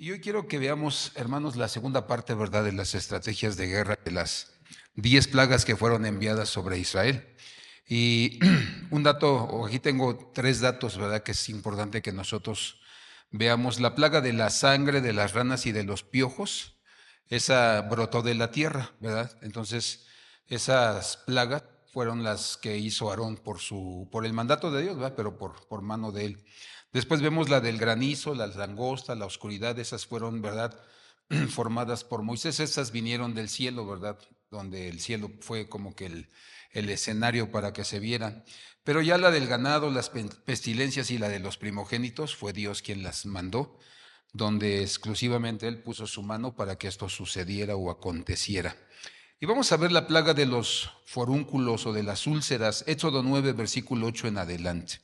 Y hoy quiero que veamos, hermanos, la segunda parte, ¿verdad?, de las estrategias de guerra, de las 10 plagas que fueron enviadas sobre Israel. Y un dato, o aquí tengo 3 datos, ¿verdad?, que es importante que nosotros veamos. La plaga de la sangre, de las ranas y de los piojos, esa brotó de la tierra, ¿verdad? Entonces, esas plagas fueron las que hizo Aarón por el mandato de Dios, ¿verdad?, pero por mano de él. Después vemos la del granizo, la langosta, la oscuridad, esas fueron, ¿verdad?, formadas por Moisés. Esas vinieron del cielo, ¿verdad?, donde el cielo fue como que el escenario para que se vieran. Pero ya la del ganado, las pestilencias y la de los primogénitos, fue Dios quien las mandó, donde exclusivamente Él puso su mano para que esto sucediera o aconteciera. Y vamos a ver la plaga de los forúnculos o de las úlceras, Éxodo 9, versículo 8 en adelante,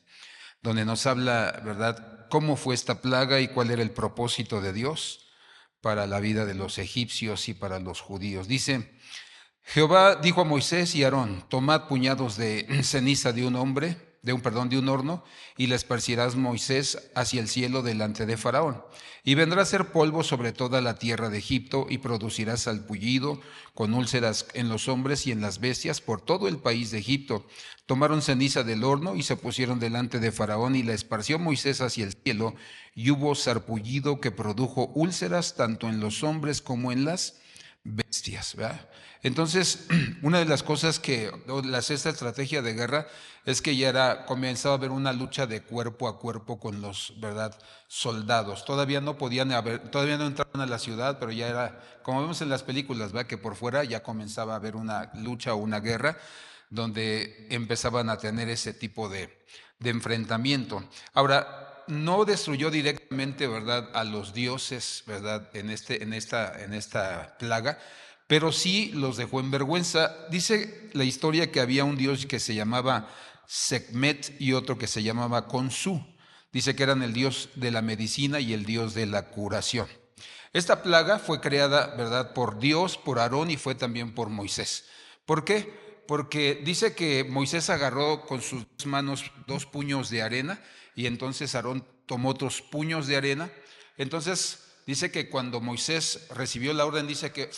donde nos habla, ¿verdad?, cómo fue esta plaga y cuál era el propósito de Dios para la vida de los egipcios y para los judíos. Dice: Jehová dijo a Moisés y a Aarón: tomad puñados de ceniza de un hombre, de un horno, y la esparcirás, Moisés, hacia el cielo delante de Faraón. Y vendrá a ser polvo sobre toda la tierra de Egipto, y producirá salpullido con úlceras en los hombres y en las bestias por todo el país de Egipto. Tomaron ceniza del horno y se pusieron delante de Faraón, y la esparció Moisés hacia el cielo, y hubo sarpullido que produjo úlceras tanto en los hombres como en las bestias, ¿verdad? Entonces, una de las cosas esta estrategia de guerra es que comenzaba a haber una lucha de cuerpo a cuerpo con los, ¿verdad?, soldados. Todavía no entraban a la ciudad, pero ya era, como vemos en las películas, ¿verdad?, que por fuera ya comenzaba a haber una lucha o una guerra donde empezaban a tener ese tipo de enfrentamiento. Ahora, no destruyó directamente, ¿verdad?, a los dioses, ¿verdad?, en esta plaga, pero sí los dejó en vergüenza. Dice la historia que había un dios que se llamaba Sekhmet y otro que se llamaba Khonsu. Dice que eran el dios de la medicina y el dios de la curación. Esta plaga fue creada, ¿verdad?, por Dios, por Aarón, y fue también por Moisés. ¿Por qué? Porque dice que Moisés agarró con sus manos 2 puños de arena, y entonces Aarón tomó otros puños de arena. Entonces dice que cuando Moisés recibió la orden, dice que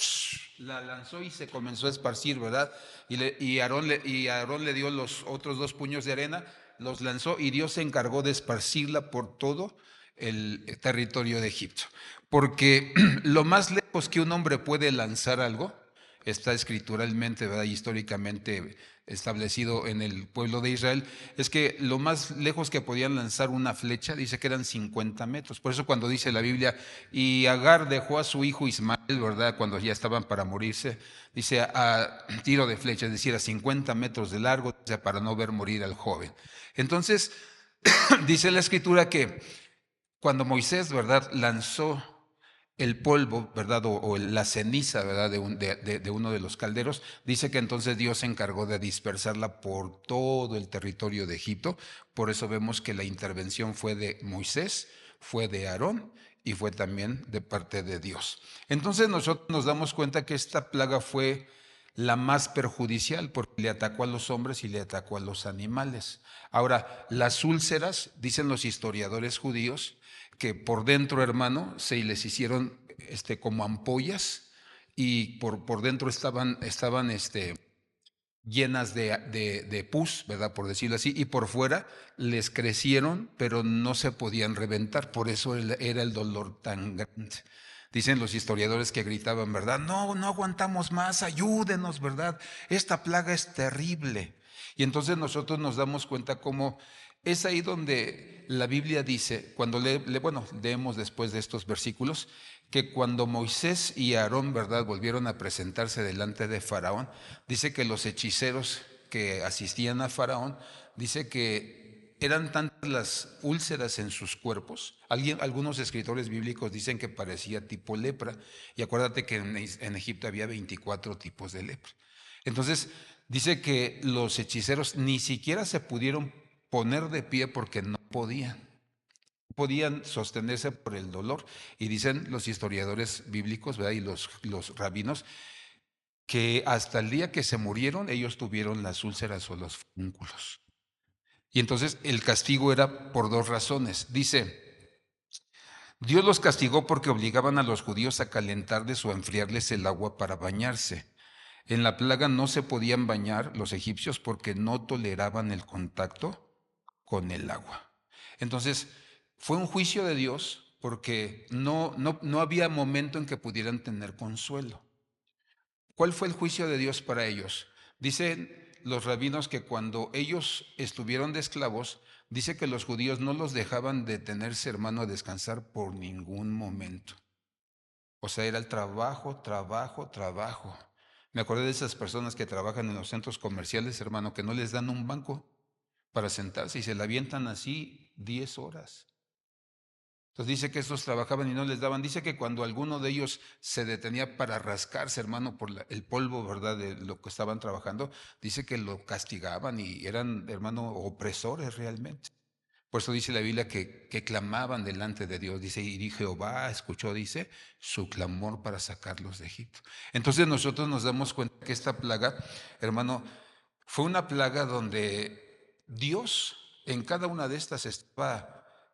la lanzó y se comenzó a esparcir, ¿verdad? Y Aarón le dio los otros 2 puños de arena, los lanzó, y Dios se encargó de esparcirla por todo el territorio de Egipto. Porque lo más lejos que un hombre puede lanzar algo está escrituralmente, ¿verdad?, históricamente establecido en el pueblo de Israel, es que lo más lejos que podían lanzar una flecha, dice que eran 50 metros. Por eso cuando dice la Biblia, y Agar dejó a su hijo Ismael, ¿verdad?, cuando ya estaban para morirse, dice a tiro de flecha, es decir, a 50 metros de largo, dice, para no ver morir al joven. Entonces, dice la escritura que cuando Moisés, ¿verdad?, lanzó el polvo, ¿verdad?, o la ceniza, ¿verdad?, de uno de los calderos, dice que entonces Dios se encargó de dispersarla por todo el territorio de Egipto. Por eso vemos que la intervención fue de Moisés, fue de Aarón y fue también de parte de Dios. Entonces nosotros nos damos cuenta que esta plaga fue la más perjudicial porque le atacó a los hombres y le atacó a los animales. Ahora, las úlceras, dicen los historiadores judíos, que por dentro, hermano, se les hicieron como ampollas, y por dentro estaban llenas de pus, ¿verdad?, por decirlo así, y por fuera les crecieron, pero no se podían reventar, por eso era el dolor tan grande. Dicen los historiadores que gritaban, ¿verdad?, no, no aguantamos más, ayúdenos, ¿verdad?, esta plaga es terrible. Y entonces nosotros nos damos cuenta cómo es ahí donde la Biblia dice, cuando leemos después de estos versículos, que cuando Moisés y Aarón, ¿verdad?, volvieron a presentarse delante de Faraón, dice que los hechiceros que asistían a Faraón, dice que eran tantas las úlceras en sus cuerpos. Algunos escritores bíblicos dicen que parecía tipo lepra, y acuérdate que en Egipto había 24 tipos de lepra. Entonces, dice que los hechiceros ni siquiera se pudieron poner de pie porque no podían sostenerse por el dolor. Y dicen los historiadores bíblicos, ¿verdad?, y los rabinos, que hasta el día que se murieron ellos tuvieron las úlceras o los fúnculos. Y entonces el castigo era por 2 razones. Dice Dios los castigó porque obligaban a los judíos a calentarles o a enfriarles el agua para bañarse. En la plaga no se podían bañar los egipcios porque no toleraban el contacto con el agua. Entonces, fue un juicio de Dios porque no había momento en que pudieran tener consuelo. ¿Cuál fue el juicio de Dios para ellos? Dicen los rabinos que cuando ellos estuvieron de esclavos, dice que los judíos no los dejaban detenerse, hermano, a descansar por ningún momento. O sea, era el trabajo, trabajo, trabajo. Me acordé de esas personas que trabajan en los centros comerciales, hermano, que no les dan un banco para sentarse y se la avientan así 10 horas. Entonces dice que estos trabajaban y no les daban. Dice que cuando alguno de ellos se detenía para rascarse, hermano, por el polvo, ¿verdad?, de lo que estaban trabajando, dice que lo castigaban y eran, hermano, opresores realmente. Por eso dice la Biblia que clamaban delante de Dios. Dice, y Jehová escuchó, dice, su clamor para sacarlos de Egipto. Entonces nosotros nos damos cuenta que esta plaga, hermano, fue una plaga donde Dios en cada una de estas estaba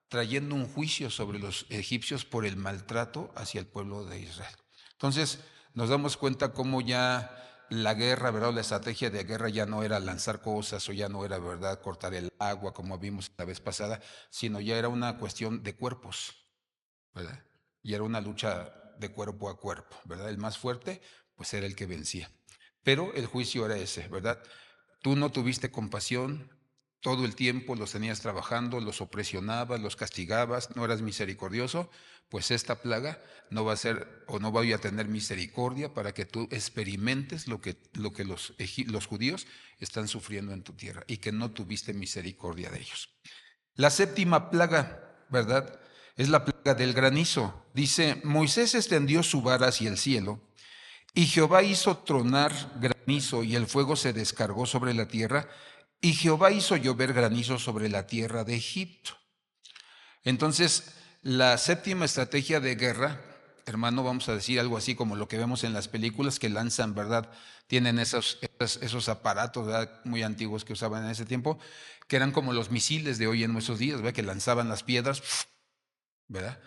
trayendo un juicio sobre los egipcios por el maltrato hacia el pueblo de Israel. Entonces nos damos cuenta cómo ya la guerra, ¿verdad? La estrategia de guerra ya no era lanzar cosas o ya no era, ¿verdad?, cortar el agua como vimos la vez pasada, sino ya era una cuestión de cuerpos, ¿verdad? Y era una lucha de cuerpo a cuerpo, ¿verdad? El más fuerte, pues era el que vencía. Pero el juicio era ese, ¿verdad? Tú no tuviste compasión, todo el tiempo los tenías trabajando, los opresionabas, los castigabas, no eras misericordioso, pues esta plaga no va a ser o no voy a tener misericordia para que tú experimentes lo que los judíos están sufriendo en tu tierra y que no tuviste misericordia de ellos. La séptima plaga, ¿verdad? Es la plaga del granizo. Dice, Moisés extendió su vara hacia el cielo y Jehová hizo tronar granizo y el fuego se descargó sobre la tierra y Jehová hizo llover granizo sobre la tierra de Egipto. Entonces, la séptima estrategia de guerra, hermano, vamos a decir algo así como lo que vemos en las películas que lanzan, ¿verdad? Tienen esos aparatos, ¿verdad?, muy antiguos que usaban en ese tiempo, que eran como los misiles de hoy en nuestros días, ¿verdad?, que lanzaban las piedras, ¿verdad?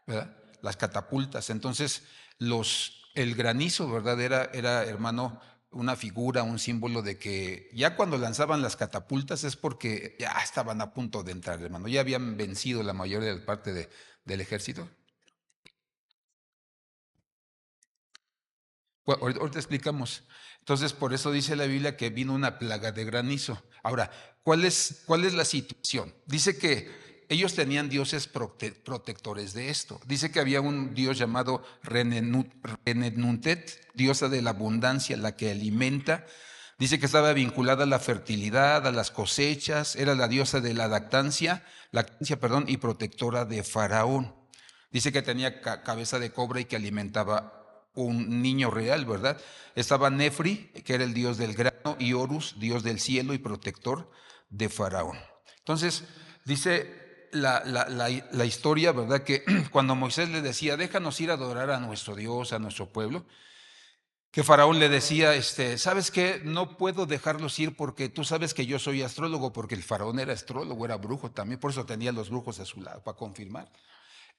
¿Verdad? Las catapultas. Entonces, el granizo, ¿verdad? Era, hermano, una figura, un símbolo de que ya cuando lanzaban las catapultas es porque ya estaban a punto de entrar, hermano. Ya habían vencido la mayoría parte del ejército. Ahorita explicamos. Entonces, por eso dice la Biblia que vino una plaga de granizo. Ahora, ¿cuál es la situación? Dice que ellos tenían dioses protectores de esto. Dice que había un dios llamado Renenuntet, diosa de la abundancia, la que alimenta. Dice que estaba vinculada a la fertilidad, a las cosechas, era la diosa de la lactancia, perdón, y protectora de Faraón. Dice que tenía cabeza de cobra y que alimentaba un niño real, ¿verdad? Estaba Nefri, que era el dios del grano, y Horus, dios del cielo y protector de Faraón. Entonces, dice la historia, ¿verdad?, que cuando Moisés le decía, déjanos ir a adorar a nuestro Dios, a nuestro pueblo, que Faraón le decía, ¿sabes qué? No puedo dejarlos ir porque tú sabes que yo soy astrólogo, porque el Faraón era astrólogo, era brujo también, por eso tenía los brujos a su lado, para confirmar.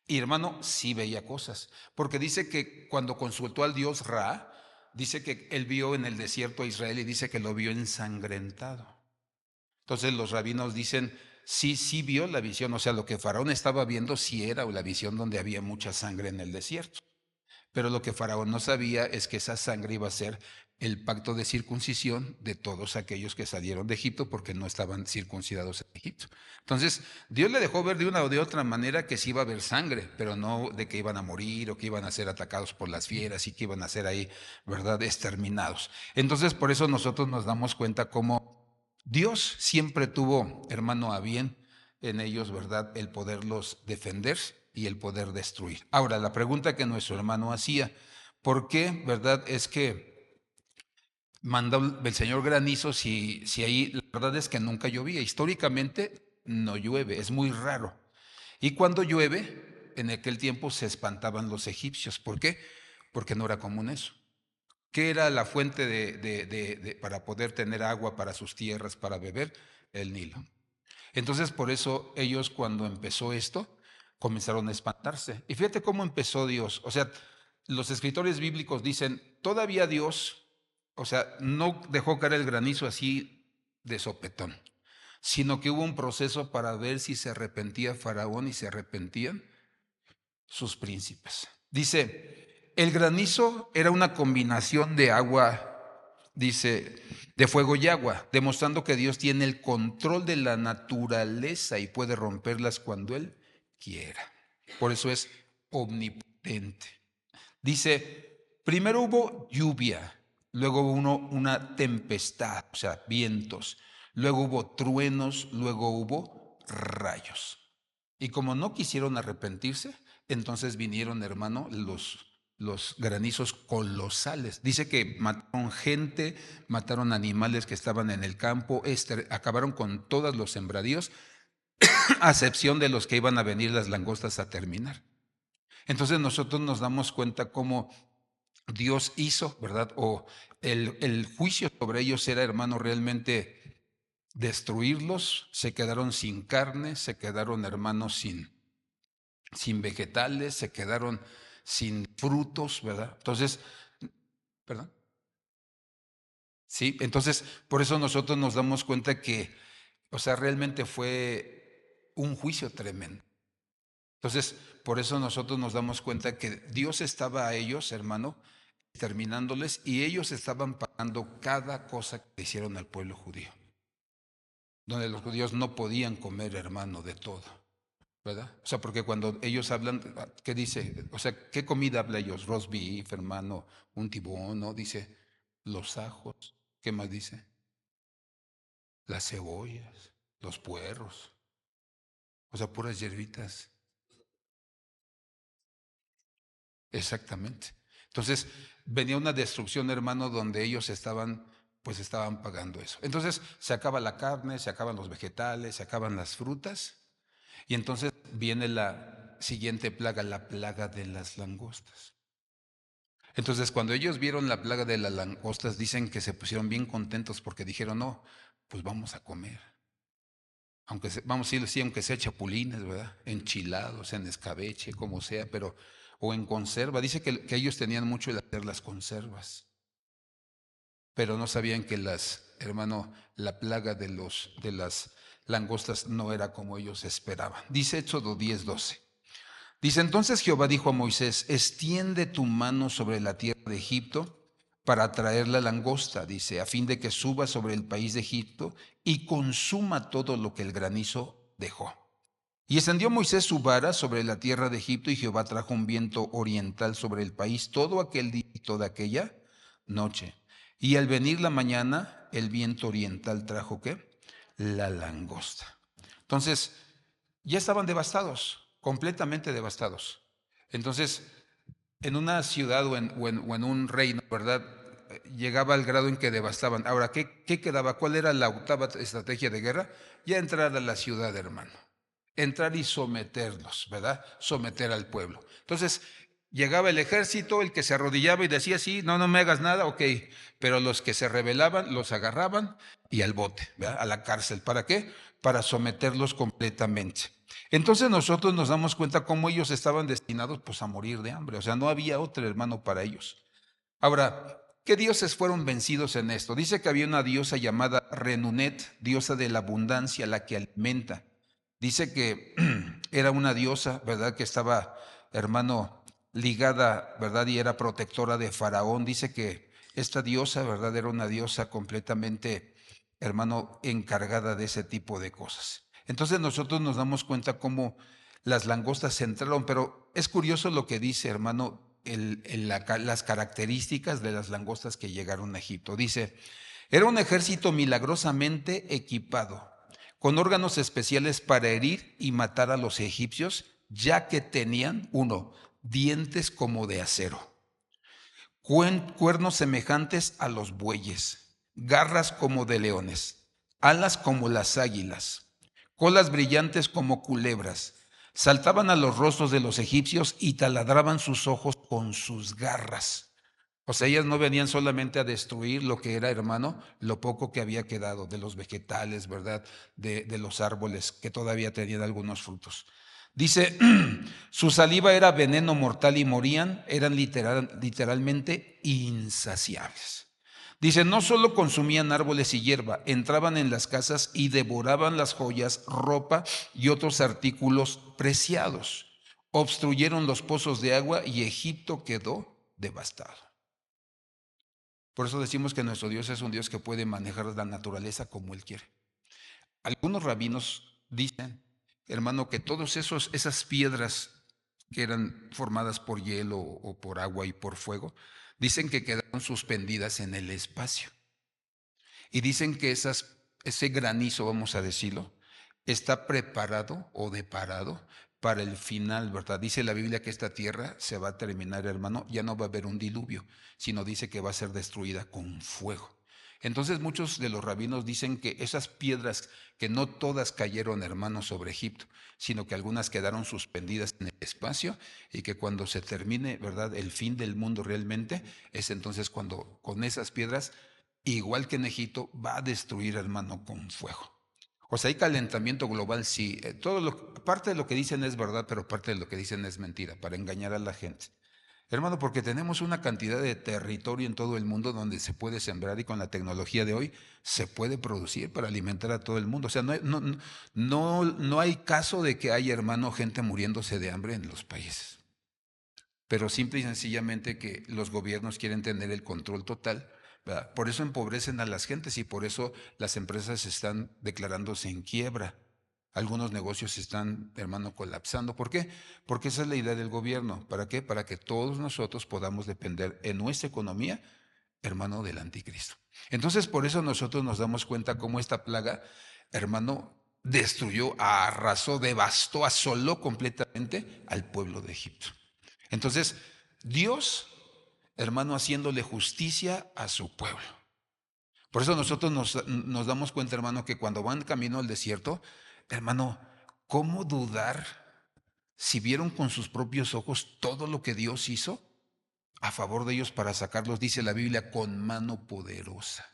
Y hermano, sí veía cosas, porque dice que cuando consultó al dios Ra, dice que él vio en el desierto a Israel y dice que lo vio ensangrentado. Entonces los rabinos dicen, sí, sí vio la visión, o sea, lo que Faraón estaba viendo sí era la visión donde había mucha sangre en el desierto. Pero lo que Faraón no sabía es que esa sangre iba a ser el pacto de circuncisión de todos aquellos que salieron de Egipto porque no estaban circuncidados en Egipto. Entonces, Dios le dejó ver de una o de otra manera que sí iba a haber sangre, pero no de que iban a morir o que iban a ser atacados por las fieras y que iban a ser ahí, ¿verdad?, exterminados. Entonces, por eso nosotros nos damos cuenta cómo Dios siempre tuvo, hermano, a bien en ellos, ¿verdad?, el poderlos defender y el poder destruir. Ahora, la pregunta que nuestro hermano hacía, ¿por qué, verdad, es que mandó el Señor granizo si ahí la verdad es que nunca llovía? Históricamente no llueve, es muy raro. Y cuando llueve, en aquel tiempo se espantaban los egipcios. ¿Por qué? Porque no era común eso. ¿Qué era la fuente para poder tener agua para sus tierras, para beber? El Nilo. Entonces, por eso ellos cuando empezó esto, comenzaron a espantarse. Y fíjate cómo empezó Dios. O sea, los escritores bíblicos dicen, todavía Dios, o sea, no dejó caer el granizo así de sopetón, sino que hubo un proceso para ver si se arrepentía Faraón y se arrepentían sus príncipes. Dice, el granizo era una combinación de agua, dice, de fuego y agua, demostrando que Dios tiene el control de la naturaleza y puede romperlas cuando Él quiera. Por eso es omnipotente. Dice, primero hubo lluvia, luego hubo una tempestad, o sea, vientos, luego hubo truenos, luego hubo rayos. Y como no quisieron arrepentirse, entonces vinieron, hermano, los granizos colosales. Dice que mataron gente, mataron animales que estaban en el campo, acabaron con todos los sembradíos, a excepción de los que iban a venir las langostas a terminar. Entonces nosotros nos damos cuenta cómo Dios hizo, ¿verdad? O el juicio sobre ellos era, hermano, realmente destruirlos. Se quedaron sin carne, se quedaron, hermanos, sin vegetales, se quedaron sin frutos, ¿verdad? Entonces, ¿perdón? Sí, entonces por eso nosotros nos damos cuenta que, o sea, realmente fue un juicio tremendo. Entonces, por eso nosotros nos damos cuenta que Dios estaba a ellos, hermano, terminándoles, y ellos estaban pagando cada cosa que hicieron al pueblo judío, donde los judíos no podían comer, hermano, de todo, ¿verdad? O sea, porque cuando ellos hablan, ¿qué dice? O sea, ¿qué comida habla ellos? Roast beef, hermano, un tibón, ¿no? Dice, los ajos, ¿qué más dice? Las cebollas, los puerros, o sea, puras hierbitas. Exactamente. Entonces, venía una destrucción, hermano, donde ellos estaban pagando eso. Entonces, se acaba la carne, se acaban los vegetales, se acaban las frutas, y entonces viene la siguiente plaga, la plaga de las langostas. Entonces, cuando ellos vieron la plaga de las langostas, dicen que se pusieron bien contentos porque dijeron, no, pues vamos a comer. Vamos a decirlo así, aunque sea chapulines, ¿verdad? Enchilados, en escabeche, como sea, pero, o en conserva. Dice que ellos tenían mucho el hacer las conservas, pero no sabían que hermano, la plaga de las langostas no era como ellos esperaban. Dice Éxodo 10:12. Dice, entonces Jehová dijo a Moisés, extiende tu mano sobre la tierra de Egipto para traer la langosta, dice, a fin de que suba sobre el país de Egipto y consuma todo lo que el granizo dejó. Y extendió Moisés su vara sobre la tierra de Egipto, y Jehová trajo un viento oriental sobre el país todo aquel día y toda aquella noche. Y al venir la mañana, el viento oriental trajo ¿qué? La langosta. Entonces, ya estaban devastados, completamente devastados. Entonces, en una ciudad o en un reino, ¿verdad? Llegaba al grado en que devastaban. Ahora, ¿qué quedaba? ¿Cuál era la octava estrategia de guerra? Ya entrar a la ciudad, hermano. Entrar y someterlos, ¿verdad? Someter al pueblo. Entonces, llegaba el ejército, el que se arrodillaba y decía, sí, no me hagas nada, ok. Pero los que se rebelaban, los agarraban y al bote, ¿verdad? A la cárcel. ¿Para qué? Para someterlos completamente. Entonces nosotros nos damos cuenta cómo ellos estaban destinados pues a morir de hambre. O sea, no había otro hermano para ellos. Ahora, ¿qué dioses fueron vencidos en esto? Dice que había una diosa llamada Renunet, diosa de la abundancia, la que alimenta. Dice que era una diosa, ¿verdad? Que estaba, hermano, ligada, ¿verdad? Y era protectora de Faraón. Dice que esta diosa, ¿verdad? Era una diosa completamente, hermano, encargada de ese tipo de cosas. Entonces nosotros nos damos cuenta cómo las langostas entraron, pero es curioso lo que dice, hermano, las características de las langostas que llegaron a Egipto. Dice, era un ejército milagrosamente equipado, con órganos especiales para herir y matar a los egipcios, ya que tenían, uno, dientes como de acero, cuernos semejantes a los bueyes, garras como de leones, alas como las águilas, colas brillantes como culebras. Saltaban a los rostros de los egipcios y taladraban sus ojos con sus garras. O sea, ellas no venían solamente a destruir lo que era, hermano, lo poco que había quedado de los vegetales, ¿verdad? De los árboles que todavía tenían algunos frutos. Dice, su saliva era veneno mortal y morían, eran literalmente insaciables. Dice, no solo consumían árboles y hierba, entraban en las casas y devoraban las joyas, ropa y otros artículos preciados. Obstruyeron los pozos de agua y Egipto quedó devastado. Por eso decimos que nuestro Dios es un Dios que puede manejar la naturaleza como Él quiere. Algunos rabinos dicen, hermano, que todas esas piedras que eran formadas por hielo o por agua y por fuego, dicen que quedaron suspendidas en el espacio. Y dicen que ese granizo, vamos a decirlo, está preparado o deparado para el final, ¿verdad? Dice la Biblia que esta tierra se va a terminar, hermano, ya no va a haber un diluvio, sino dice que va a ser destruida con fuego. Entonces muchos de los rabinos dicen que esas piedras, que no todas cayeron, hermanos, sobre Egipto, sino que algunas quedaron suspendidas en el espacio y que cuando se termine, ¿verdad?, el fin del mundo realmente, es entonces cuando con esas piedras, igual que en Egipto, va a destruir, hermano, con fuego. O sea, hay calentamiento global, sí. Parte de lo que dicen es verdad, pero parte de lo que dicen es mentira, para engañar a la gente. Hermano, porque tenemos una cantidad de territorio en todo el mundo donde se puede sembrar y con la tecnología de hoy se puede producir para alimentar a todo el mundo. O sea, no hay caso de que haya, hermano, gente muriéndose de hambre en los países. Pero simple y sencillamente que los gobiernos quieren tener el control total, ¿verdad? Por eso empobrecen a las gentes y por eso las empresas están declarándose en quiebra. Algunos negocios están, hermano, colapsando. ¿Por qué? Porque esa es la idea del gobierno. ¿Para qué? Para que todos nosotros podamos depender en nuestra economía, hermano, del anticristo. Entonces, por eso nosotros nos damos cuenta cómo esta plaga, hermano, destruyó, arrasó, devastó, asoló completamente al pueblo de Egipto. Entonces, Dios, hermano, haciéndole justicia a su pueblo. Por eso nosotros nos damos cuenta, hermano, que cuando van camino al desierto, hermano, ¿cómo dudar si vieron con sus propios ojos todo lo que Dios hizo a favor de ellos para sacarlos, dice la Biblia, con mano poderosa?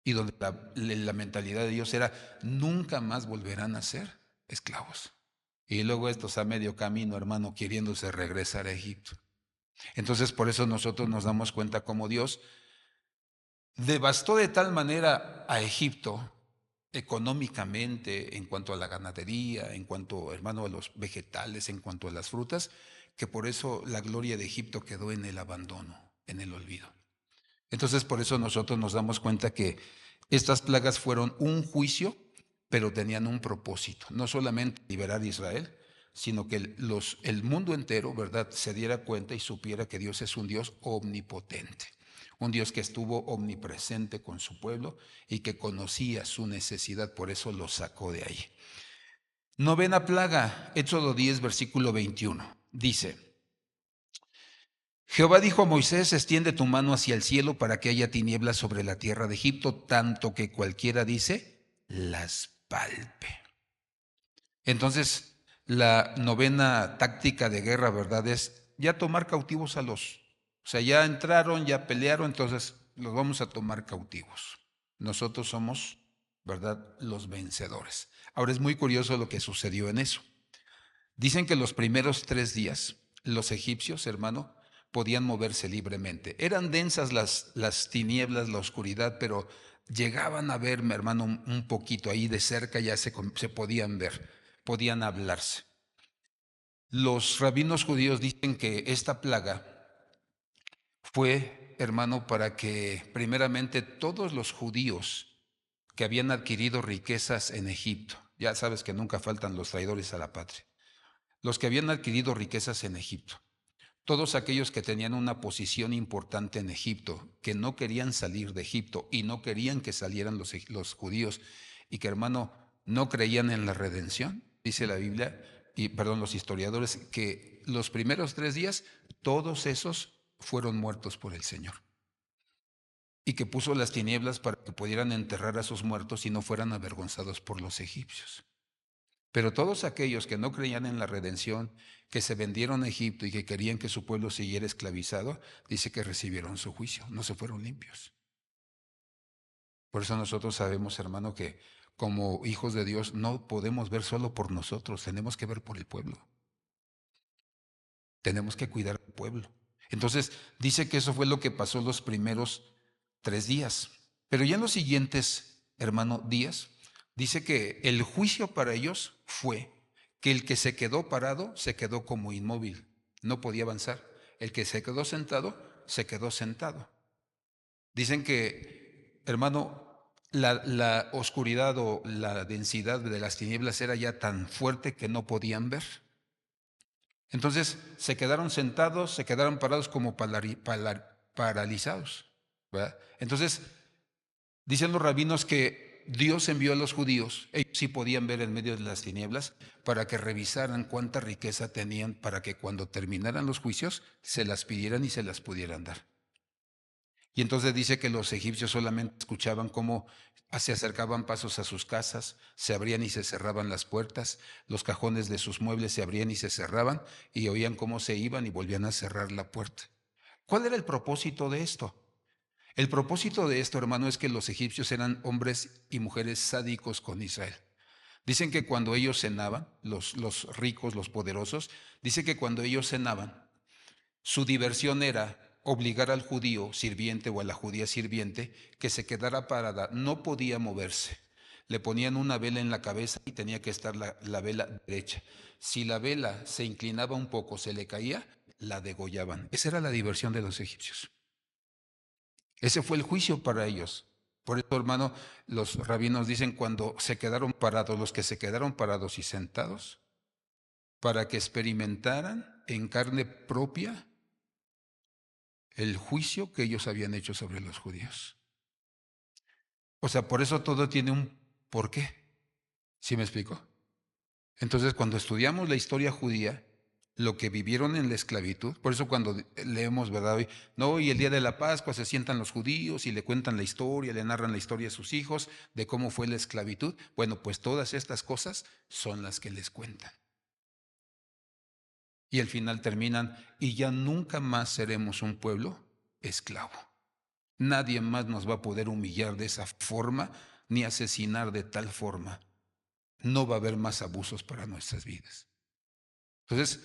Y donde la mentalidad de Dios era, nunca más volverán a ser esclavos. Y luego estos a medio camino, hermano, queriéndose regresar a Egipto. Entonces, por eso nosotros nos damos cuenta cómo Dios devastó de tal manera a Egipto económicamente, en cuanto a la ganadería, en cuanto, hermano, a los vegetales, en cuanto a las frutas, que por eso la gloria de Egipto quedó en el abandono, en el olvido. Entonces, por eso nosotros nos damos cuenta que estas plagas fueron un juicio, pero tenían un propósito, no solamente liberar a Israel, sino que el mundo entero, ¿verdad?, se diera cuenta y supiera que Dios es un Dios omnipotente, un Dios que estuvo omnipresente con su pueblo y que conocía su necesidad, por eso lo sacó de ahí. Novena plaga, Éxodo 10, versículo 21, dice: Jehová dijo a Moisés, extiende tu mano hacia el cielo para que haya tinieblas sobre la tierra de Egipto, tanto que cualquiera, dice, las palpe. Entonces, la novena táctica de guerra, ¿verdad?, es ya tomar cautivos o sea, ya entraron, ya pelearon, entonces los vamos a tomar cautivos. Nosotros somos, ¿verdad?, los vencedores. Ahora es muy curioso lo que sucedió en eso. Dicen que los primeros 3 días, los egipcios, hermano, podían moverse libremente. Eran densas las tinieblas, la oscuridad, pero llegaban a verme, hermano, un poquito ahí de cerca, ya se podían ver, podían hablarse. Los rabinos judíos dicen que esta plaga fue, hermano, para que primeramente todos los judíos que habían adquirido riquezas en Egipto, ya sabes que nunca faltan los traidores a la patria, los que habían adquirido riquezas en Egipto, todos aquellos que tenían una posición importante en Egipto, que no querían salir de Egipto y no querían que salieran los judíos y que, hermano, no creían en la redención, dice la Biblia, los historiadores, que los primeros 3 días todos esos fueron muertos por el Señor y que puso las tinieblas para que pudieran enterrar a sus muertos y no fueran avergonzados por los egipcios. Pero todos aquellos que no creían en la redención, que se vendieron a Egipto y que querían que su pueblo siguiera esclavizado, dice que recibieron su juicio, no se fueron limpios. Por eso nosotros sabemos, hermano, que como hijos de Dios, no podemos ver solo por nosotros, tenemos que ver por el pueblo. Tenemos que cuidar al pueblo. Entonces, dice que eso fue lo que pasó los primeros 3 días. Pero ya en los siguientes, hermano, días, dice que el juicio para ellos fue que el que se quedó como inmóvil, no podía avanzar. El que se quedó sentado. Dicen que, hermano, la oscuridad o la densidad de las tinieblas era ya tan fuerte que no podían ver. Entonces se quedaron sentados, se quedaron parados como paralizados, ¿verdad? Entonces dicen los rabinos que Dios envió a los judíos, ellos sí podían ver en medio de las tinieblas, para que revisaran cuánta riqueza tenían, para que cuando terminaran los juicios se las pidieran y se las pudieran dar. Y entonces dice que los egipcios solamente escuchaban cómo se acercaban pasos a sus casas, se abrían y se cerraban las puertas, los cajones de sus muebles se abrían y se cerraban, y oían cómo se iban y volvían a cerrar la puerta. ¿Cuál era el propósito de esto? El propósito de esto, hermano, es que los egipcios eran hombres y mujeres sádicos con Israel. Dicen que cuando ellos cenaban, los ricos, los poderosos, dice que cuando ellos cenaban, su diversión era obligar al judío sirviente o a la judía sirviente que se quedara parada, no podía moverse. Le ponían una vela en la cabeza y tenía que estar la vela derecha. Si la vela se inclinaba un poco, se le caía, la degollaban. Esa era la diversión de los egipcios. Ese fue el juicio para ellos. Por eso, hermano, los rabinos dicen cuando se quedaron parados, los que se quedaron parados y sentados, para que experimentaran en carne propia el juicio que ellos habían hecho sobre los judíos. O sea, por eso todo tiene un porqué. ¿Sí me explico? Entonces, cuando estudiamos la historia judía, lo que vivieron en la esclavitud, por eso cuando leemos, ¿verdad? Hoy, no, y el día de la Pascua se sientan los judíos y le cuentan la historia, le narran la historia a sus hijos de cómo fue la esclavitud. Bueno, pues todas estas cosas son las que les cuentan. Y al final terminan, y ya nunca más seremos un pueblo esclavo. Nadie más nos va a poder humillar de esa forma, ni asesinar de tal forma. No va a haber más abusos para nuestras vidas. Entonces,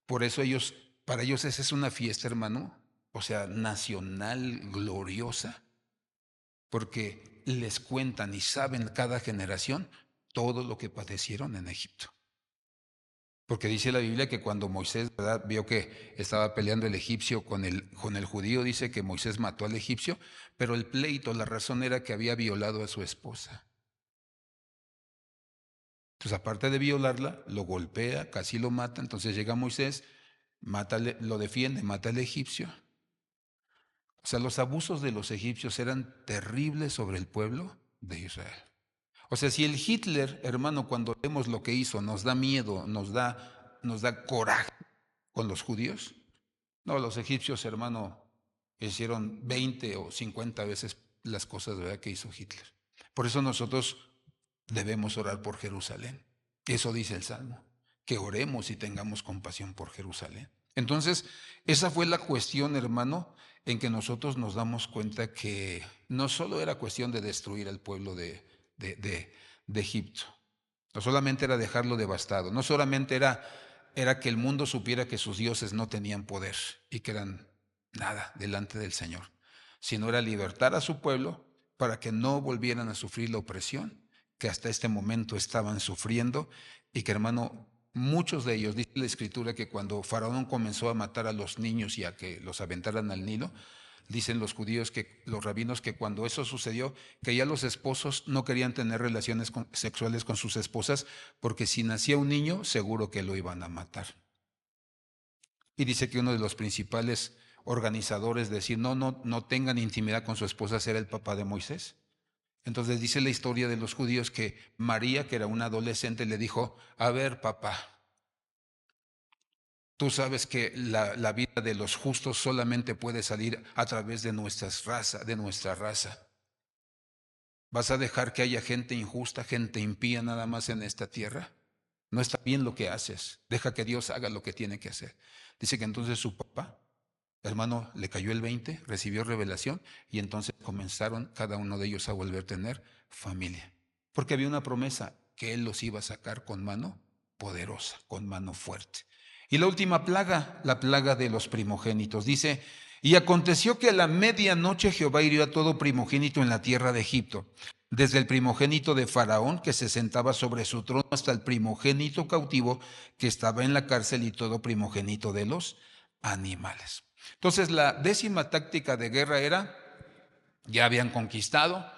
por eso para ellos esa es una fiesta, hermano, o sea, nacional, gloriosa, porque les cuentan y saben cada generación todo lo que padecieron en Egipto. Porque dice la Biblia que cuando Moisés, ¿verdad?, vio que estaba peleando el egipcio con el judío, dice que Moisés mató al egipcio, pero el pleito, la razón era que había violado a su esposa. Entonces, aparte de violarla, lo golpea, casi lo mata. Entonces llega Moisés, lo defiende, mata al egipcio. O sea, los abusos de los egipcios eran terribles sobre el pueblo de Israel. O sea, si el Hitler, hermano, cuando vemos lo que hizo, nos da miedo, nos da coraje con los judíos, no, los egipcios, hermano, hicieron 20 o 50 veces las cosas, ¿verdad?, que hizo Hitler. Por eso nosotros debemos orar por Jerusalén. Eso dice el Salmo, que oremos y tengamos compasión por Jerusalén. Entonces, esa fue la cuestión, hermano, en que nosotros nos damos cuenta que no solo era cuestión de destruir al pueblo de Egipto, no solamente era dejarlo devastado, no solamente era que el mundo supiera que sus dioses no tenían poder y que eran nada delante del Señor, sino era libertar a su pueblo para que no volvieran a sufrir la opresión que hasta este momento estaban sufriendo y que, hermano, muchos de ellos, dice la Escritura, que cuando Faraón comenzó a matar a los niños y a que los aventaran al Nilo, dicen los judíos, los rabinos, que cuando eso sucedió, que ya los esposos no querían tener relaciones sexuales con sus esposas, porque si nacía un niño, seguro que lo iban a matar. Y dice que uno de los principales organizadores de decir, no tengan intimidad con su esposa, era el papá de Moisés. Entonces dice la historia de los judíos que María, que era una adolescente, le dijo, a ver, papá, tú sabes que la vida de los justos solamente puede salir a través de nuestra raza. ¿Vas a dejar que haya gente injusta, gente impía nada más en esta tierra? No está bien lo que haces. Deja que Dios haga lo que tiene que hacer. Dice que entonces su papá, hermano, le cayó el 20, recibió revelación y entonces comenzaron cada uno de ellos a volver a tener familia. porque había una promesa que Él los iba a sacar con mano poderosa, con mano fuerte. Y la última plaga, la plaga de los primogénitos. Dice, y aconteció que a la medianoche Jehová hirió a todo primogénito en la tierra de Egipto, desde el primogénito de Faraón, que se sentaba sobre su trono, hasta el primogénito cautivo que estaba en la cárcel, y todo primogénito de los animales. Entonces la 10ª táctica de guerra era, ya habían conquistado,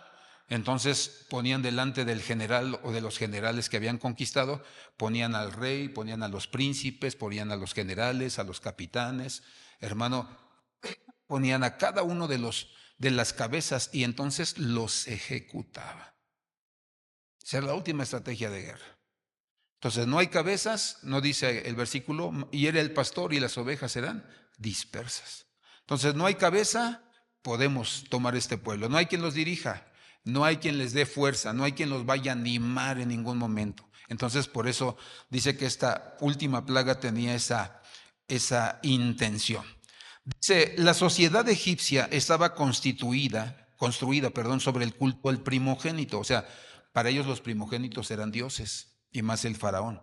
entonces ponían delante del general o de los generales que habían conquistado, ponían al rey, ponían a los príncipes, ponían a los generales, a los capitanes, hermano, ponían a cada uno de las cabezas y entonces los ejecutaba. Esa era la última estrategia de guerra. Entonces no hay cabezas, no dice el versículo, y era el pastor y las ovejas serán dispersas. Entonces no hay cabeza, podemos tomar este pueblo. No hay quien los dirija, no hay quien les dé fuerza, no hay quien los vaya a animar en ningún momento. Entonces por eso dice que esta última plaga tenía esa intención. Dice, la sociedad egipcia estaba construida, sobre el culto al primogénito. O sea, para ellos los primogénitos eran dioses, y más el faraón.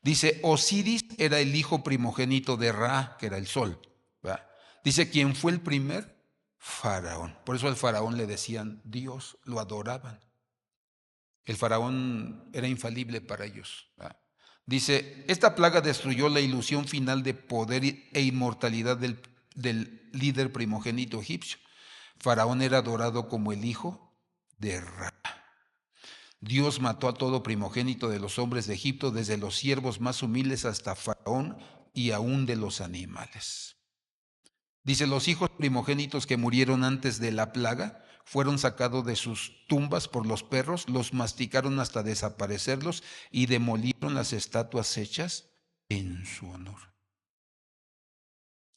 Dice, Osiris era el hijo primogénito de Ra, que era el sol. ¿Verdad? Dice, ¿quién fue el primer? Faraón. Por eso al faraón le decían Dios, lo adoraban. El faraón era infalible para ellos. ¿Verdad? Dice, esta plaga destruyó la ilusión final de poder e inmortalidad del líder primogénito egipcio. Faraón era adorado como el hijo de Ra. Dios mató a todo primogénito de los hombres de Egipto, desde los siervos más humildes hasta Faraón y aún de los animales. Dice, los hijos primogénitos que murieron antes de la plaga fueron sacados de sus tumbas por los perros, los masticaron hasta desaparecerlos y demolieron las estatuas hechas en su honor.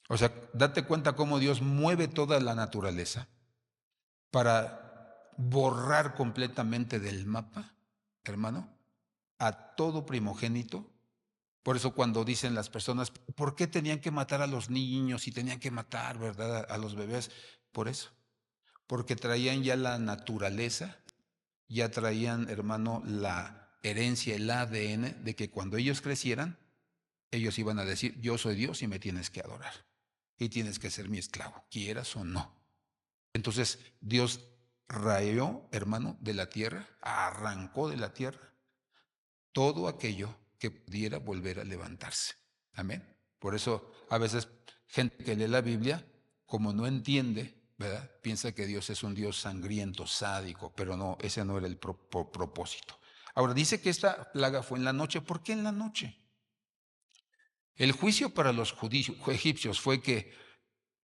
O sea, date cuenta cómo Dios mueve toda la naturaleza para borrar completamente del mapa, hermano, a todo primogénito. Por eso cuando dicen las personas, ¿por qué tenían que matar a los niños y tenían que matar, verdad, a los bebés? Por eso, porque traían ya la naturaleza, ya traían, hermano, la herencia, el ADN de que cuando ellos crecieran, ellos iban a decir, yo soy Dios y me tienes que adorar. Y tienes que ser mi esclavo, quieras o no. Entonces Dios rayó, hermano, de la tierra, arrancó de la tierra todo aquello que pudiera volver a levantarse. Amén. Por eso a veces gente que lee la Biblia, como no entiende, ¿verdad? Piensa que Dios es un Dios sangriento, sádico, pero no, ese no era el propósito. Ahora dice que esta plaga fue en la noche. ¿Por qué en la noche? El juicio para los egipcios fue que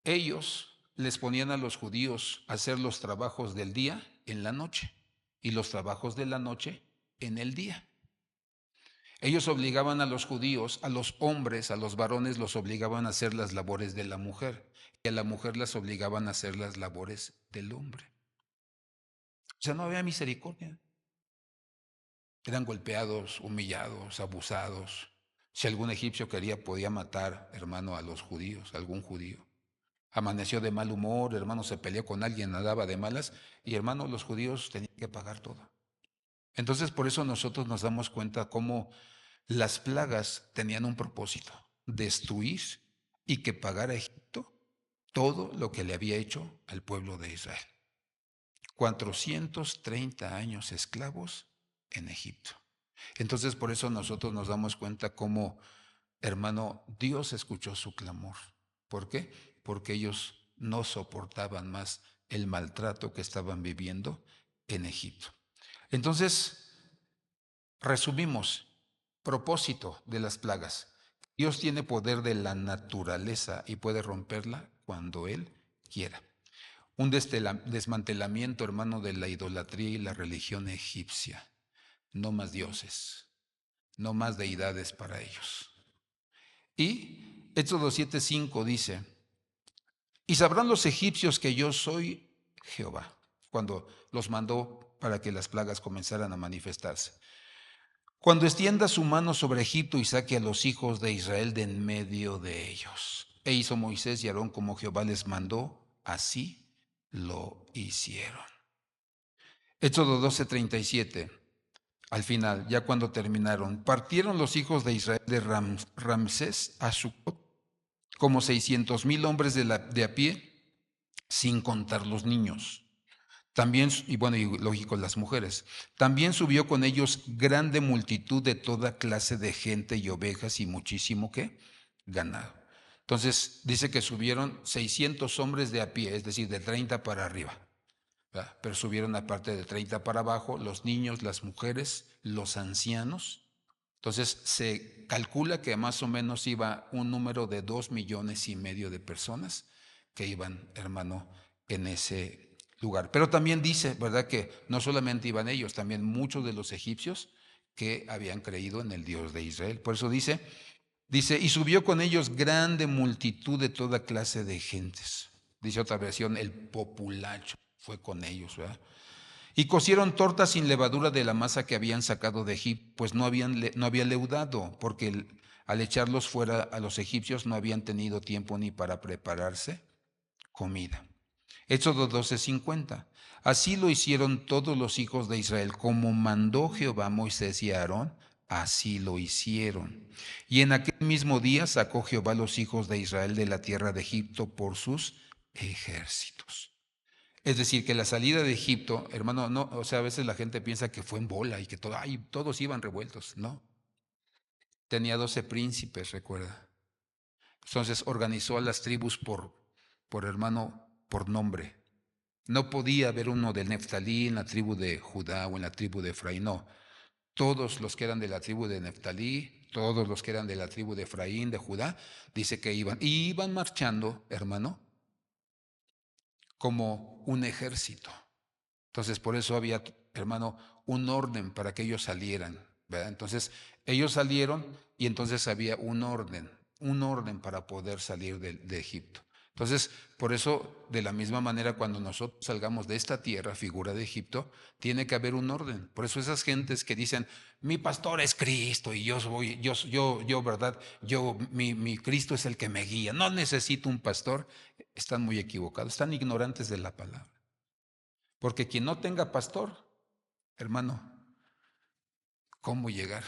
ellos les ponían a los judíos a hacer los trabajos del día en la noche y los trabajos de la noche en el día. Ellos obligaban a los judíos, a los hombres, a los varones, los obligaban a hacer las labores de la mujer y a la mujer las obligaban a hacer las labores del hombre. O sea, no había misericordia. Eran golpeados, humillados, abusados. Si algún egipcio quería, podía matar, hermano, a los judíos, a algún judío. Amaneció de mal humor, hermano, se peleó con alguien, andaba de malas, y hermano, los judíos tenían que pagar todo. Entonces, por eso nosotros nos damos cuenta cómo las plagas tenían un propósito, destruir y que pagara Egipto todo lo que le había hecho al pueblo de Israel. 430 años esclavos en Egipto. Entonces, por eso nosotros nos damos cuenta cómo, hermano, Dios escuchó su clamor. ¿Por qué? Porque ellos no soportaban más el maltrato que estaban viviendo en Egipto. Entonces, resumimos, propósito de las plagas. Dios tiene poder de la naturaleza y puede romperla cuando Él quiera. Un desmantelamiento, hermano, de la idolatría y la religión egipcia. No más dioses, no más deidades para ellos. Y Éxodo 7:5 dice, y sabrán los egipcios que yo soy Jehová, cuando los mandó para que las plagas comenzaran a manifestarse. Cuando extienda su mano sobre Egipto y saque a los hijos de Israel de en medio de ellos. E hizo Moisés y Aarón como Jehová les mandó, así lo hicieron. Éxodo 12:37. al final, ya cuando terminaron, partieron los hijos de Israel de Ramsés a Sucot, como 600,000 hombres de a pie, sin contar los niños. También, y bueno, y lógico, las mujeres. También subió con ellos grande multitud de toda clase de gente y ovejas y muchísimo, ¿qué? Ganado. Entonces, dice que subieron 600 hombres de a pie, es decir, de 30 para arriba. ¿Verdad? Pero subieron aparte de 30 para abajo los niños, las mujeres, los ancianos. Entonces se calcula que más o menos iba un número de 2,5 millones de personas que iban, hermano, en ese lugar. Pero también dice, ¿verdad?, que no solamente iban ellos, también muchos de los egipcios que habían creído en el Dios de Israel. Por eso dice, y subió con ellos grande multitud de toda clase de gentes. Dice otra versión, el populacho fue con ellos, ¿verdad? Y cocieron tortas sin levadura de la masa que habían sacado de Egipto, pues no había leudado, porque al echarlos fuera a los egipcios no habían tenido tiempo ni para prepararse comida. Éxodo 12:50. Así lo hicieron todos los hijos de Israel, como mandó Jehová a Moisés y a Aarón, así lo hicieron. Y en aquel mismo día sacó Jehová los hijos de Israel de la tierra de Egipto por sus ejércitos. Es decir, que la salida de Egipto, hermano, no, o sea, a veces la gente piensa que fue en bola y que todos iban revueltos. No, tenía 12 príncipes, recuerda. Entonces organizó a las tribus por hermano, por nombre. No podía haber uno de Neftalí en la tribu de Judá o en la tribu de Efraín, no. Todos los que eran de la tribu de Neftalí, todos los que eran de la tribu de Efraín, de Judá, dice que iban marchando, hermano, como un ejército. Entonces, por eso había, hermano, un orden para que ellos salieran, ¿verdad? Entonces, ellos salieron y entonces había un orden para poder salir de Egipto. Entonces, por eso, de la misma manera, cuando nosotros salgamos de esta tierra, figura de Egipto, tiene que haber un orden. Por eso esas gentes que dicen, mi pastor es Cristo y ¿verdad? Mi Cristo es el que me guía, no necesito un pastor, están muy equivocados, están ignorantes de la palabra. Porque quien no tenga pastor, hermano, ¿cómo llegar?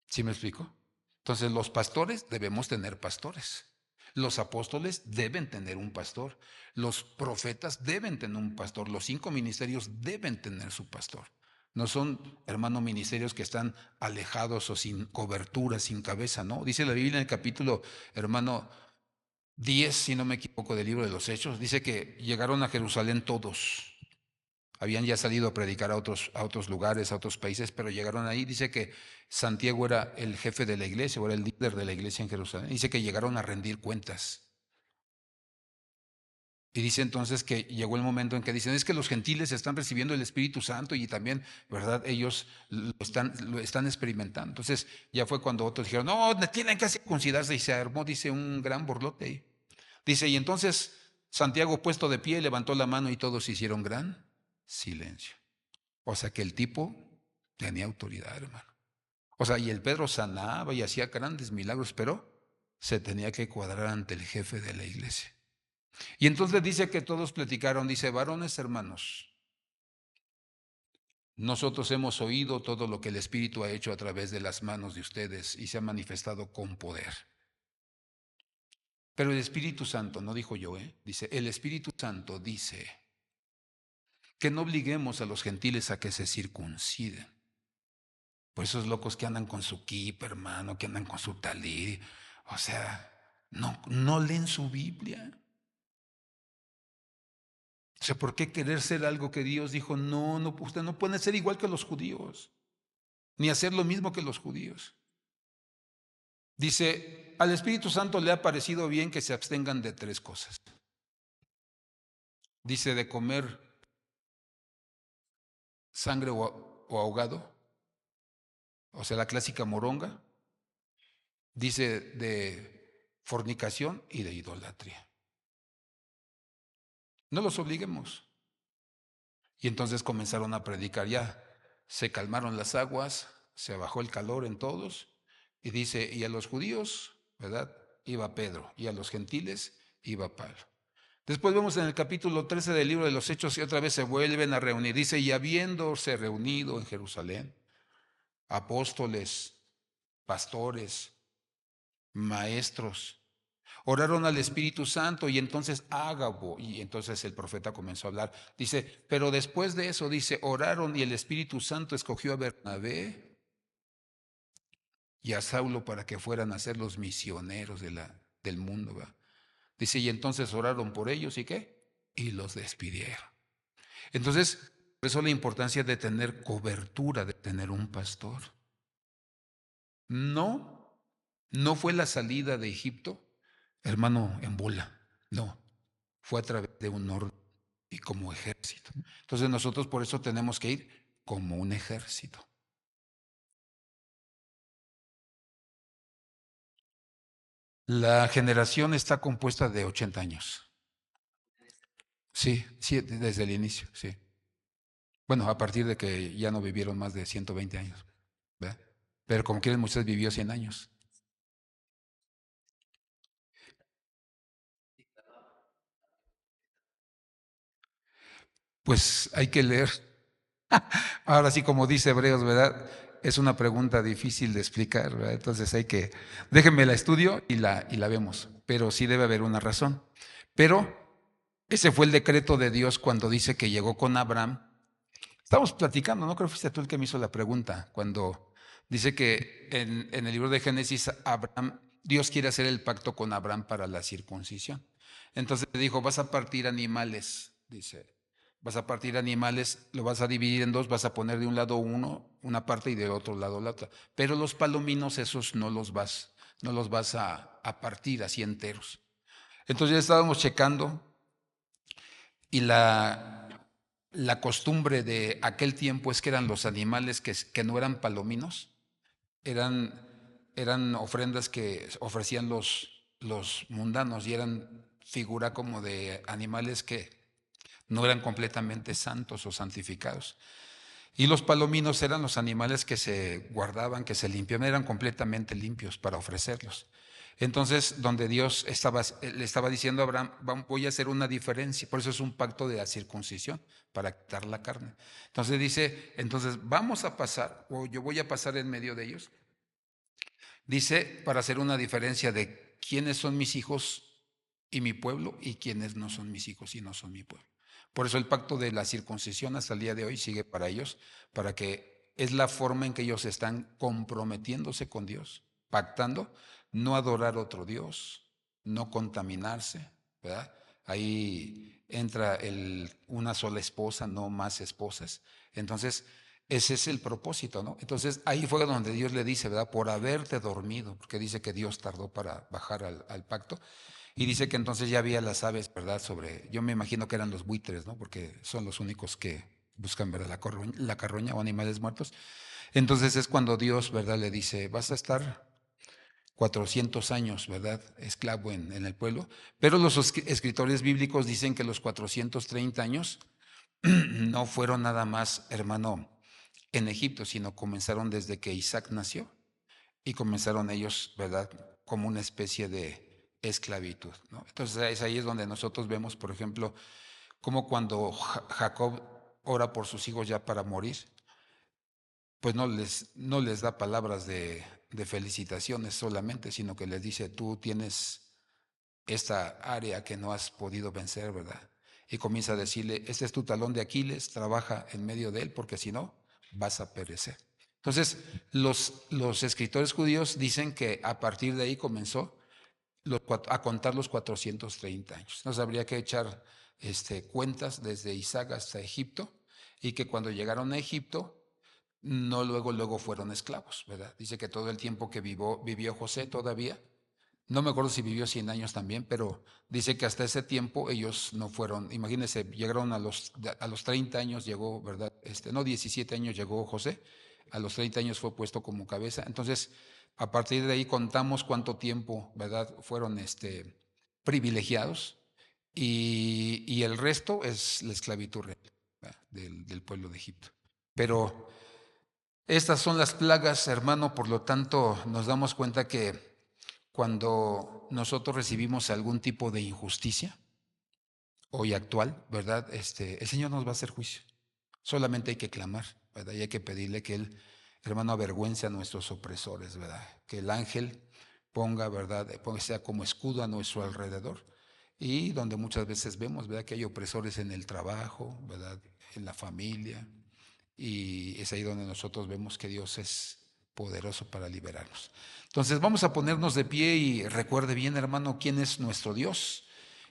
¿Sí me explico? Entonces los pastores debemos tener pastores. Los apóstoles deben tener un pastor. Los profetas deben tener un pastor. Los 5 ministerios deben tener su pastor. No son, hermano, ministerios que están alejados o sin cobertura, sin cabeza, ¿no? Dice la Biblia en el capítulo, hermano, 10, si no me equivoco, del libro de los Hechos, dice que llegaron a Jerusalén todos. Habían ya salido a predicar a otros lugares, a otros países, pero llegaron ahí. Dice que Santiago era el jefe de la iglesia, o era el líder de la iglesia en Jerusalén. Dice que llegaron a rendir cuentas. Y dice entonces que llegó el momento en que dicen, es que los gentiles están recibiendo el Espíritu Santo y también, ¿verdad? Ellos lo están experimentando. Entonces ya fue cuando otros dijeron, no, tienen que circuncidarse, y se armó, dice, un gran borlote ahí. Dice, y entonces Santiago, puesto de pie, levantó la mano y todos hicieron gran silencio. O sea que el tipo tenía autoridad, hermano. O sea, y el Pedro sanaba y hacía grandes milagros, pero se tenía que cuadrar ante el jefe de la iglesia. Y entonces dice que todos platicaron, dice, varones hermanos, nosotros hemos oído todo lo que el Espíritu ha hecho a través de las manos de ustedes y se ha manifestado con poder. Pero el Espíritu Santo, no dijo yo, dice, el Espíritu Santo dice que no obliguemos a los gentiles a que se circunciden. Por esos locos que andan con su kippah, hermano, que andan con su talí, o sea, no leen su Biblia. O sea, ¿por qué querer ser algo que Dios dijo? No, usted no puede ser igual que los judíos, ni hacer lo mismo que los judíos. Dice, al Espíritu Santo le ha parecido bien que se abstengan de 3 cosas. Dice, de comer sangre o ahogado, o sea, la clásica moronga. Dice, de fornicación y de idolatría. No los obliguemos. Y entonces comenzaron a predicar ya. Se calmaron las aguas, se bajó el calor en todos. Y dice, y a los judíos, ¿verdad? Iba Pedro, y a los gentiles iba Pablo. Después vemos en el capítulo 13 del libro de los Hechos y otra vez se vuelven a reunir. Dice, y habiéndose reunido en Jerusalén, apóstoles, pastores, maestros, oraron al Espíritu Santo y entonces Ágabo, y entonces el profeta comenzó a hablar. Dice, pero después de eso, dice, oraron y el Espíritu Santo escogió a Bernabé y a Saulo para que fueran a ser los misioneros del mundo. ¿Va? Dice, y entonces oraron por ellos y ¿qué? Y los despidieron. Entonces, por eso la importancia de tener cobertura, de tener un pastor. No, no fue la salida de Egipto, hermano, en bola. No, fue a través de un orden y como ejército. Entonces nosotros por eso tenemos que ir como un ejército. La generación está compuesta de 80 años. Sí, sí, desde el inicio, sí. Bueno, a partir de que ya no vivieron más de 120 años, ¿verdad? Pero como quieren, Moisés vivió 100 años. Pues hay que leer. Ahora sí, como dice Hebreos, ¿verdad? Es una pregunta difícil de explicar, ¿verdad? Entonces hay que, déjenme la estudio y la vemos, pero sí debe haber una razón. Pero ese fue el decreto de Dios cuando dice que llegó con Abraham. Estamos platicando, no creo que fuiste tú el que me hizo la pregunta, cuando dice que en el libro de Génesis, Abraham, Dios quiere hacer el pacto con Abraham para la circuncisión. Entonces le dijo, vas a partir animales, dice, vas a partir animales, lo vas a dividir en dos, vas a poner de un lado uno, una parte y del otro lado la otra. Pero los palominos esos no los vas a partir así enteros. Entonces ya estábamos checando y la costumbre de aquel tiempo es que eran los animales que no eran palominos, eran, eran ofrendas que ofrecían los mundanos y eran figura como de animales que no eran completamente santos o santificados. Y los palominos eran los animales que se guardaban, que se limpiaban, eran completamente limpios para ofrecerlos. Entonces, donde Dios le estaba diciendo a Abraham, voy a hacer una diferencia, por eso es un pacto de la circuncisión, para quitar la carne. Entonces dice, entonces vamos a pasar, o yo voy a pasar en medio de ellos, dice, para hacer una diferencia de quiénes son mis hijos y mi pueblo y quiénes no son mis hijos y no son mi pueblo. Por eso el pacto de la circuncisión hasta el día de hoy sigue para ellos, para que es la forma en que ellos están comprometiéndose con Dios, pactando no adorar otro Dios, no contaminarse, ¿verdad? Ahí entra una sola esposa, no más esposas. Entonces, ese es el propósito, ¿no? Entonces ahí fue donde Dios le dice, ¿verdad? Por haberte dormido, porque dice que Dios tardó para bajar al pacto. Y dice que entonces ya había las aves, ¿verdad? Yo me imagino que eran los buitres, ¿no? Porque son los únicos que buscan, ¿verdad? La carroña o animales muertos. Entonces es cuando Dios, ¿verdad? Le dice, vas a estar 400 años, ¿verdad? Esclavo en el pueblo. Pero los escritores bíblicos dicen que los 430 años no fueron nada más, hermano, en Egipto, sino comenzaron desde que Isaac nació y comenzaron ellos, ¿verdad?, como una especie de esclavitud, ¿no? Entonces ahí es donde nosotros vemos, por ejemplo, como cuando Jacob ora por sus hijos ya para morir, pues no les da palabras de felicitaciones solamente, sino que les dice, tú tienes esta área que no has podido vencer, ¿verdad? Y comienza a decirle, este es tu talón de Aquiles, trabaja en medio de él, porque si no, vas a perecer. Entonces, los escritores judíos dicen que a partir de ahí comenzó a contar los 430 años. Entonces habría que echar cuentas desde Isaac hasta Egipto y que cuando llegaron a Egipto, no luego fueron esclavos, ¿verdad? Dice que todo el tiempo que vivió José todavía, no me acuerdo si vivió 100 años también, pero dice que hasta ese tiempo ellos no fueron, imagínense, llegaron a los 30 años llegó, ¿verdad? No, 17 años llegó José, a los 30 años fue puesto como cabeza. Entonces, a partir de ahí contamos cuánto tiempo, ¿verdad? Fueron privilegiados y el resto es la esclavitud real, del pueblo de Egipto. Pero estas son las plagas, hermano, por lo tanto nos damos cuenta que cuando nosotros recibimos algún tipo de injusticia, hoy actual, ¿verdad? El Señor nos va a hacer juicio. Solamente hay que clamar, ¿verdad? Y hay que pedirle que Él, hermano, avergüence a nuestros opresores, ¿verdad? Que el ángel ponga, ¿verdad? Sea como escudo a nuestro alrededor. Y donde muchas veces vemos, ¿verdad? Que hay opresores en el trabajo, ¿verdad? En la familia. Y es ahí donde nosotros vemos que Dios es poderoso para liberarnos. Entonces vamos a ponernos de pie y recuerde bien, hermano, quién es nuestro Dios,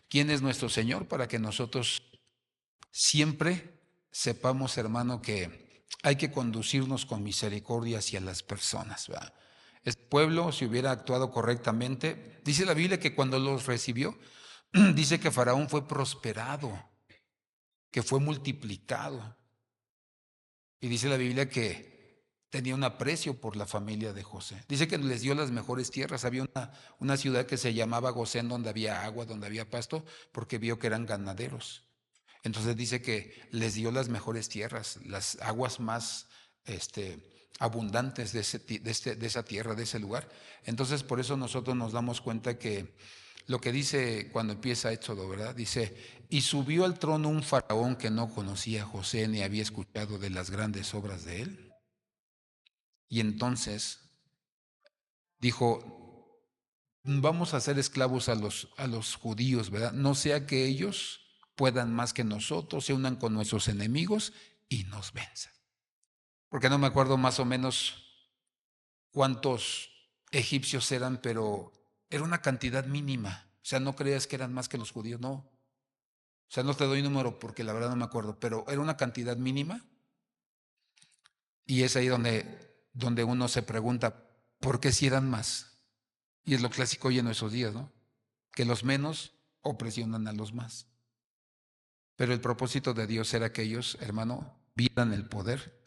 quién es nuestro Señor, para que nosotros siempre sepamos, hermano, que hay que conducirnos con misericordia hacia las personas, ¿verdad? El pueblo, si hubiera actuado correctamente, dice la Biblia que cuando los recibió, dice que Faraón fue prosperado, que fue multiplicado. Y dice la Biblia que tenía un aprecio por la familia de José. Dice que les dio las mejores tierras. Había una ciudad que se llamaba Gosén, donde había agua, donde había pasto, porque vio que eran ganaderos. Entonces dice que les dio las mejores tierras, las aguas más abundantes de esa tierra, de ese lugar. Entonces por eso nosotros nos damos cuenta que lo que dice cuando empieza Éxodo, ¿verdad? Dice, y subió al trono un faraón que no conocía a José ni había escuchado de las grandes obras de él. Y entonces dijo, vamos a hacer esclavos a los judíos, ¿verdad? No sea que ellos puedan más que nosotros, se unan con nuestros enemigos y nos venzan. Porque no me acuerdo más o menos cuántos egipcios eran, pero era una cantidad mínima. O sea, no creas que eran más que los judíos, no. O sea, no te doy número porque la verdad no me acuerdo, pero era una cantidad mínima y es ahí donde uno se pregunta, ¿por qué si eran más? Y es lo clásico hoy en nuestros días, ¿no? Que los menos opresionan a los más. Pero el propósito de Dios era que ellos, hermano, vieran el poder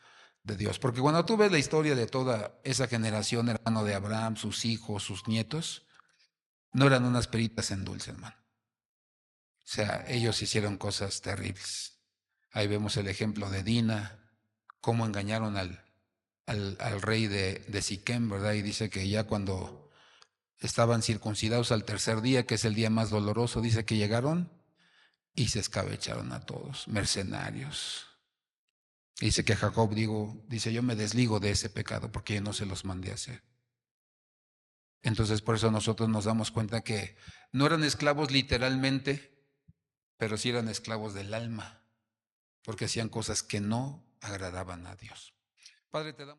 de Dios. Porque cuando tú ves la historia de toda esa generación, hermano, de Abraham, sus hijos, sus nietos, no eran unas peritas en dulce, hermano. O sea, ellos hicieron cosas terribles. Ahí vemos el ejemplo de Dina, cómo engañaron al rey de Siquem, ¿verdad? Y dice que ya cuando estaban circuncidados al tercer día, que es el día más doloroso, dice que llegaron y se escabecharon a todos, mercenarios. Dice que Jacob, dice, yo me desligo de ese pecado porque yo no se los mandé a hacer. Entonces por eso nosotros nos damos cuenta que no eran esclavos literalmente, pero sí eran esclavos del alma, porque hacían cosas que no agradaban a Dios. Padre, te damos